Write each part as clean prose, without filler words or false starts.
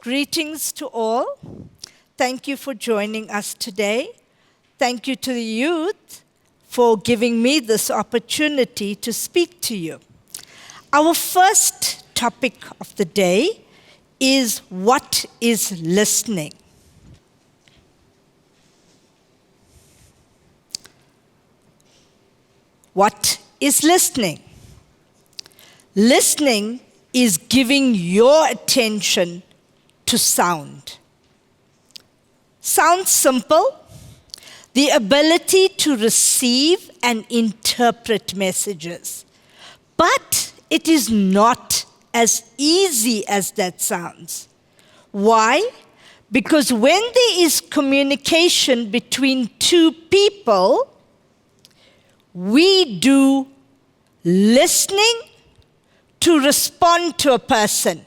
Greetings to all. Thank you for joining us today. Thank you to the youth for giving me this opportunity to speak to you. Our first topic of the day is what is listening? What is listening? Listening is giving your attention to sound. Sounds simple. The ability to receive and interpret messages. But it is not as easy as that sounds. Why? Because when there is communication between two people, we do listening to respond to a person,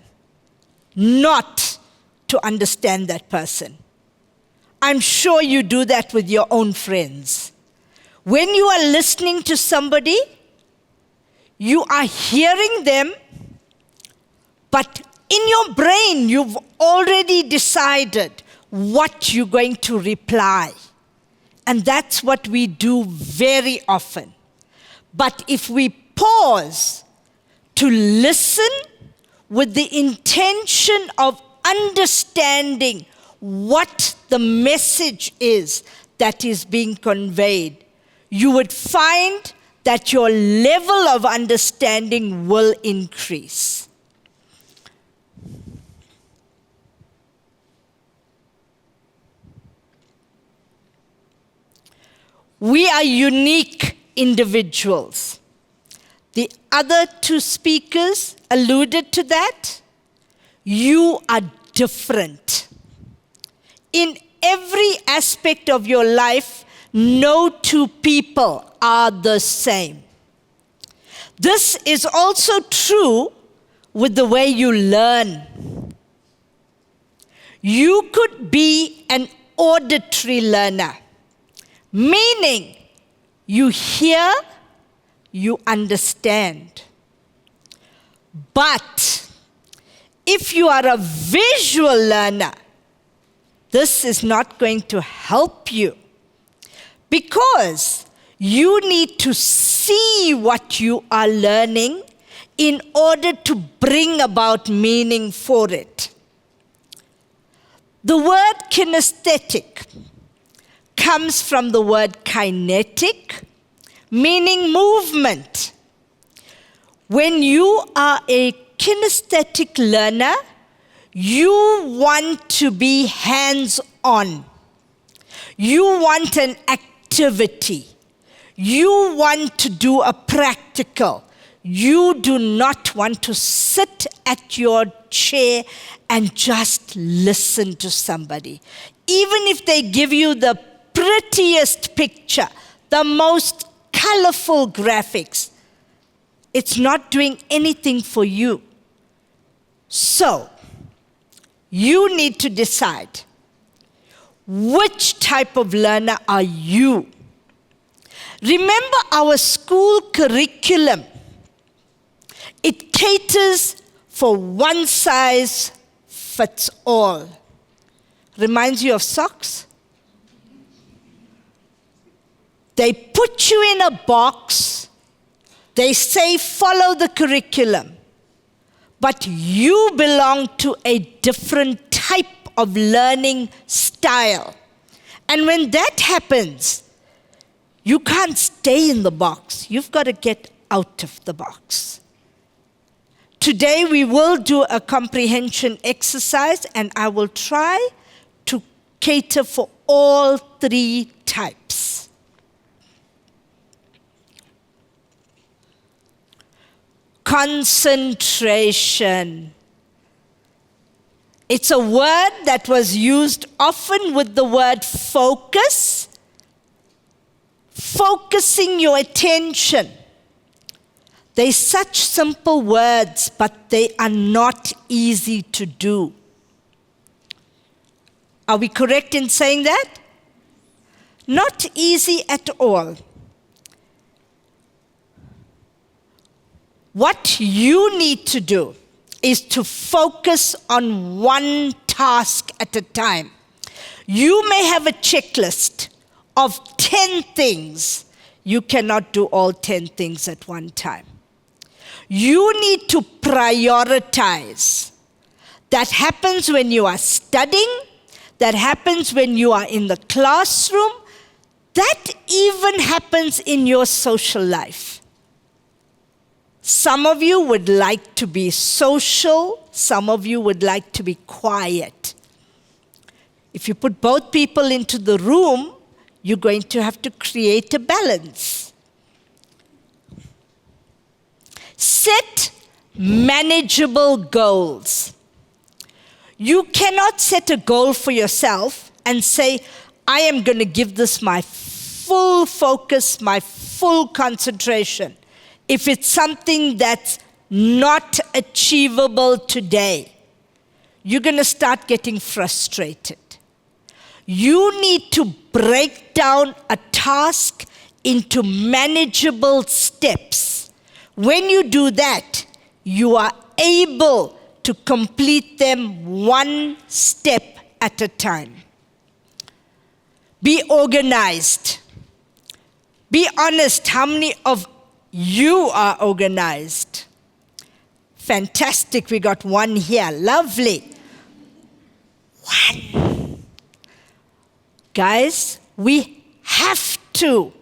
not to understand that person. I'm sure you do that with your own friends. When you are listening to somebody, you are hearing them, but in your brain, you've already decided what you're going to reply. And that's what we do very often. But if we pause to listen with the intention of understanding what the message is that is being conveyed, you would find that your level of understanding will increase. We are unique individuals. The other two speakers alluded to that. You are different. In every aspect of your life, no two people are the same. This is also true with the way you learn. You could be an auditory learner, meaning you hear, you understand. But if you are a visual learner, this is not going to help you because you need to see what you are learning in order to bring about meaning for it. The word kinesthetic comes from the word kinetic, meaning movement. When you are a kinesthetic learner, you want to be hands-on. You want an activity. You want to do a practical. You do not want to sit at your chair and just listen to somebody. Even if they give you the prettiest picture, the most colorful graphics, it's not doing anything for you. So, you need to decide, which type of learner are you? Remember our school curriculum. It caters for one size fits all. Reminds you of socks? They put you in a box. They say follow the curriculum. But you belong to a different type of learning style. And when that happens, you can't stay in the box. You've got to get out of the box. Today we will do a comprehension exercise, and I will try to cater for all three types. Concentration. It's a word that was used often with the word focus. Focusing your attention. They're such simple words, but they are not easy to do. Are we correct in saying that? Not easy at all. What you need to do is to focus on one task at a time. You may have a checklist of 10 things. You cannot do all 10 things at one time. You need to prioritize. That happens when you are studying. That happens when you are in the classroom. That even happens in your social life. Some of you would like to be social. Some of you would like to be quiet. If you put both people into the room, you're going to have to create a balance. Set manageable goals. You cannot set a goal for yourself and say, I am going to give this my full focus, my full concentration. If it's something that's not achievable today, you're going to start getting frustrated. You need to break down a task into manageable steps. When you do that, you are able to complete them one step at a time. Be organized. Be honest, how many of you are organized? Fantastic, we got one here, lovely. One. Guys, we have to.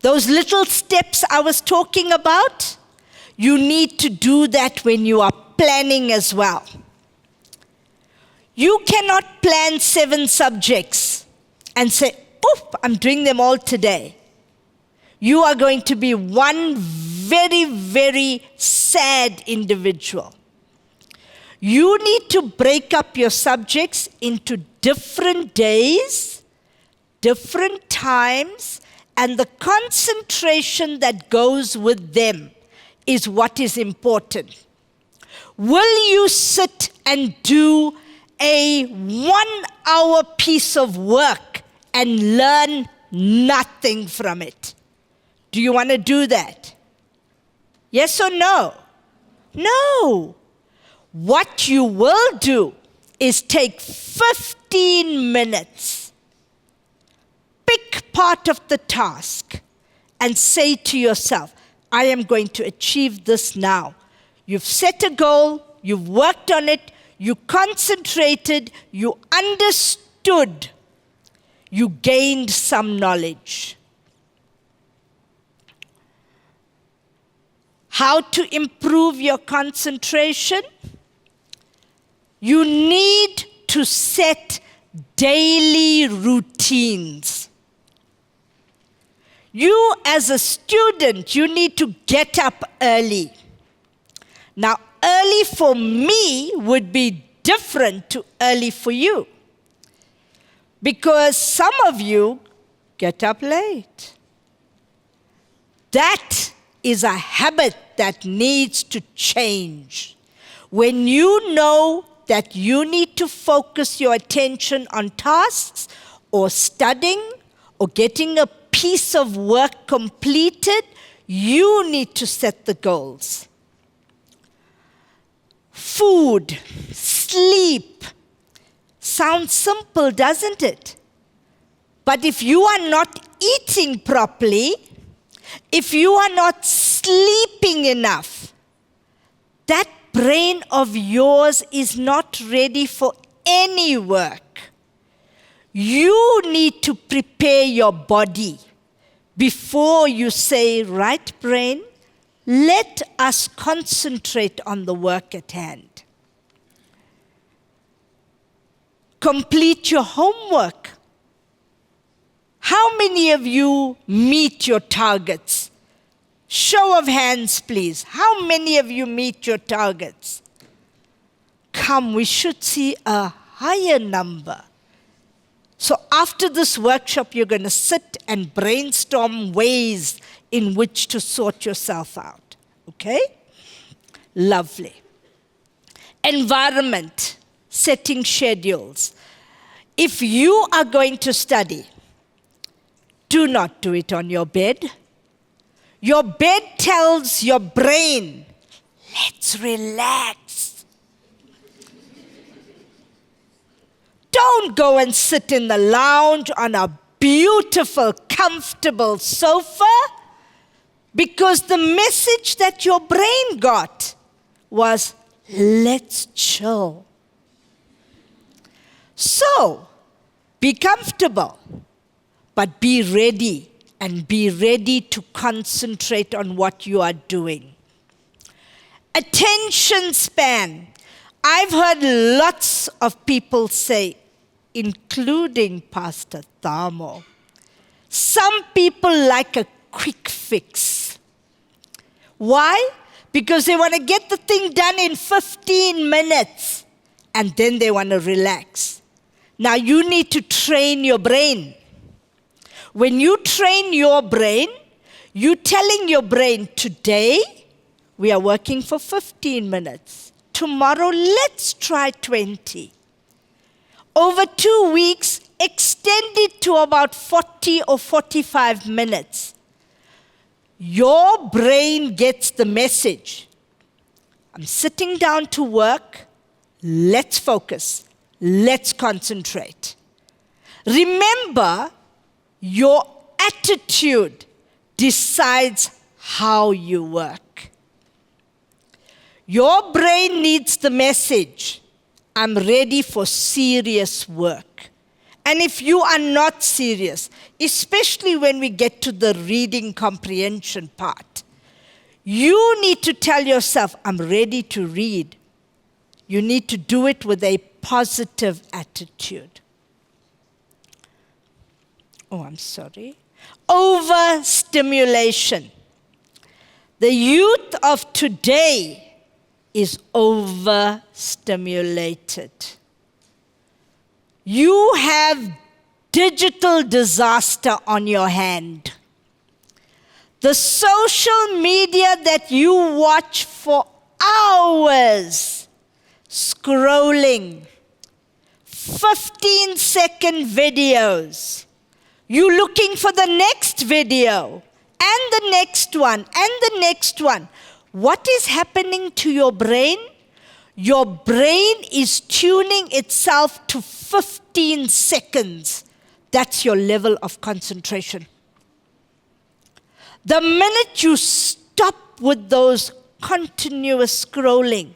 Those little steps I was talking about, you need to do that when you are planning as well. You cannot plan 7 subjects and say, oh, I'm doing them all today. You are going to be one very, very sad individual. You need to break up your subjects into different days, different times, and the concentration that goes with them is what is important. Will you sit and do a 1-hour piece of work and learn nothing from it? Do you want to do that? Yes or no? No. What you will do is take 15 minutes, pick part of the task, and say to yourself, I am going to achieve this now. You've set a goal, you've worked on it, you concentrated, you understood, you gained some knowledge. How to improve your concentration? You need to set daily routines. You as a student, you need to get up early. Now, early for me would be different to early for you. Because some of you get up late. That is a habit that needs to change. When you know that you need to focus your attention on tasks or studying or getting a piece of work completed, you need to set the goals. Food, sleep, sounds simple, doesn't it? But if you are not eating properly, if you are not sleeping enough, that brain of yours is not ready for any work. You need to prepare your body before you say, right, brain, let us concentrate on the work at hand. Complete your homework. How many of you meet your targets? Show of hands, please. How many of you meet your targets? Come, we should see a higher number. So after this workshop, you're going to sit and brainstorm ways in which to sort yourself out. Okay? Lovely. Environment, setting schedules. If you are going to study, do not do it on your bed. Your bed tells your brain, let's relax. Don't go and sit in the lounge on a beautiful, comfortable sofa, because the message that your brain got was, let's chill. So, be comfortable, but be ready, and be ready to concentrate on what you are doing. Attention span. I've heard lots of people say, including Pastor Thamo, some people like a quick fix. Why? Because they want to get the thing done in 15 minutes, and then they want to relax. Now you need to train your brain. When you train your brain, you're telling your brain, today we are working for 15 minutes. Tomorrow, let's try 20. Over 2 weeks, extend it to about 40 or 45 minutes. Your brain gets the message. I'm sitting down to work. Let's focus. Let's concentrate. Remember, your attitude decides how you work. Your brain needs the message, I'm ready for serious work. And if you are not serious, especially when we get to the reading comprehension part, you need to tell yourself, I'm ready to read. You need to do it with a positive attitude. Oh, I'm sorry. Overstimulation. The youth of today is overstimulated. You have digital disaster on your hand. The social media that you watch for hours, scrolling, 15-second videos. You're looking for the next video, and the next one, and the next one. What is happening to your brain? Your brain is tuning itself to 15 seconds. That's your level of concentration. The minute you stop with those continuous scrolling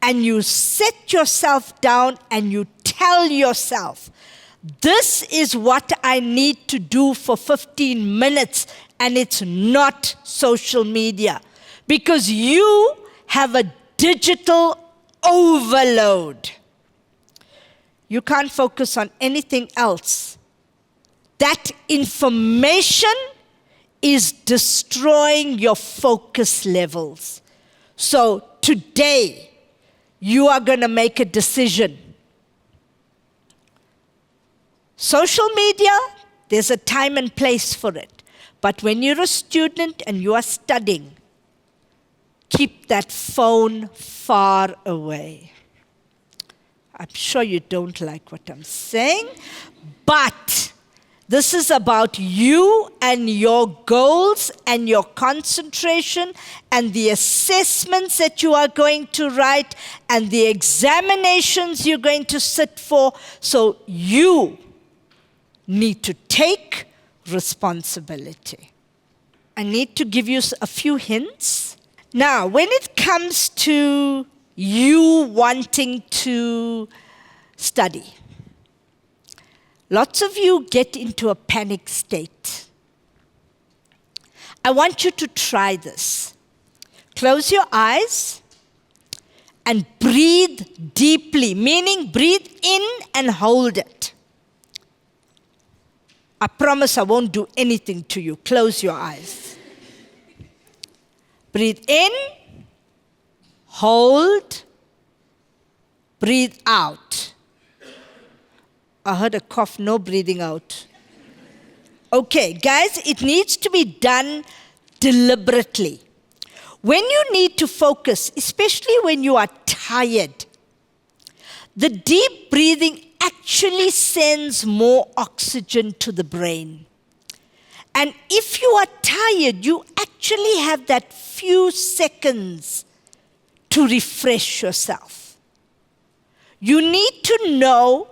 and you set yourself down and you tell yourself, this is what I need to do for 15 minutes, and it's not social media. Because you have a digital overload. You can't focus on anything else. That information is destroying your focus levels. So today, you are going to make a decision. Social media, there's a time and place for it. But when you're a student and you are studying, keep that phone far away. I'm sure you don't like what I'm saying, but this is about you and your goals and your concentration and the assessments that you are going to write and the examinations you're going to sit for. So you need to take responsibility. I need to give you a few hints. Now, when it comes to you wanting to study, lots of you get into a panic state. I want you to try this. Close your eyes and breathe deeply, meaning breathe in and hold it. I promise I won't do anything to you. Close your eyes. Breathe in, hold, breathe out. I heard a cough, no breathing out. Okay, guys, it needs to be done deliberately. When you need to focus, especially when you are tired, the deep breathing actually sends more oxygen to the brain. And if you are tired, you actually have that few seconds to refresh yourself. You need to know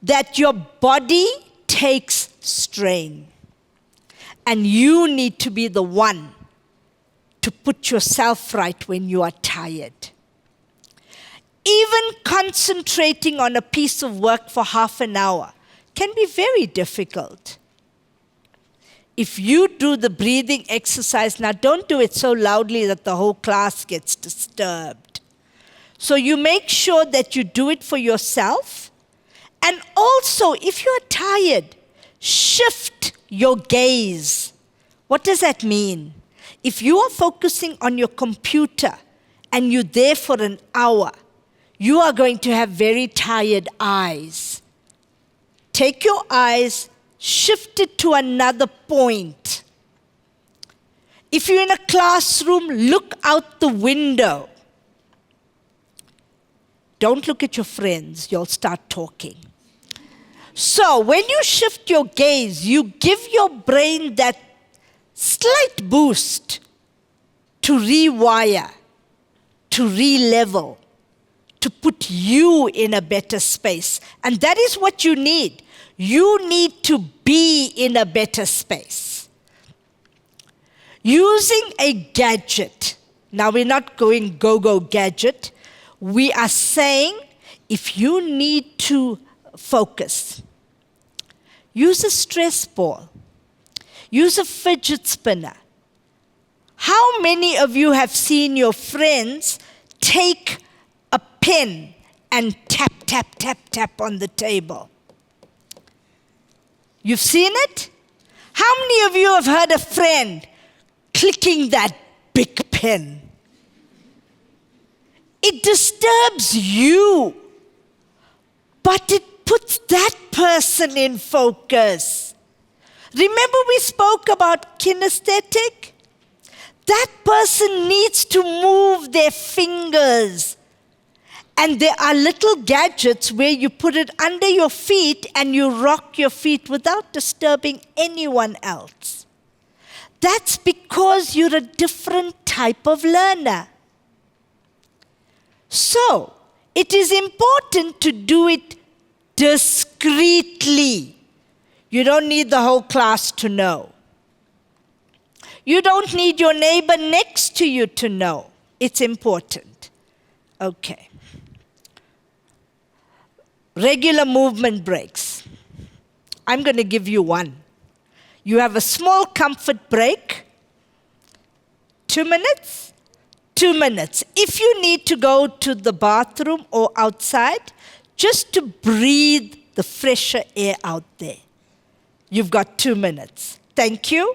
that your body takes strain. And you need to be the one to put yourself right when you are tired. Even concentrating on a piece of work for half an hour can be very difficult. If you do the breathing exercise, now don't do it so loudly that the whole class gets disturbed. So you make sure that you do it for yourself. And also, if you're tired, shift your gaze. What does that mean? If you are focusing on your computer and you're there for an hour, you are going to have very tired eyes. Take your eyes, shift it to another point. If you're in a classroom, look out the window. Don't look at your friends, you'll start talking. So when you shift your gaze, you give your brain that slight boost to rewire, to re-level, to put you in a better space. And that is what you need. You need to be in a better space. Using a gadget. Now we're not going go-go gadget. We are saying if you need to focus, use a stress ball. Use a fidget spinner. How many of you have seen your friends take a pen and tap, tap, tap, tap on the table? You've seen it? How many of you have heard a friend clicking that big pen? It disturbs you, but it puts that person in focus. Remember we spoke about kinesthetic? That person needs to move their fingers. And there are little gadgets where you put it under your feet and you rock your feet without disturbing anyone else. That's because you're a different type of learner. So, it is important to do it discreetly. You don't need the whole class to know. You don't need your neighbor next to you to know. It's important. Okay. Regular movement breaks. I'm going to give you one. You have a small comfort break. 2 minutes. 2 minutes. If you need to go to the bathroom or outside, just to breathe the fresher air out there. You've got 2 minutes. Thank you.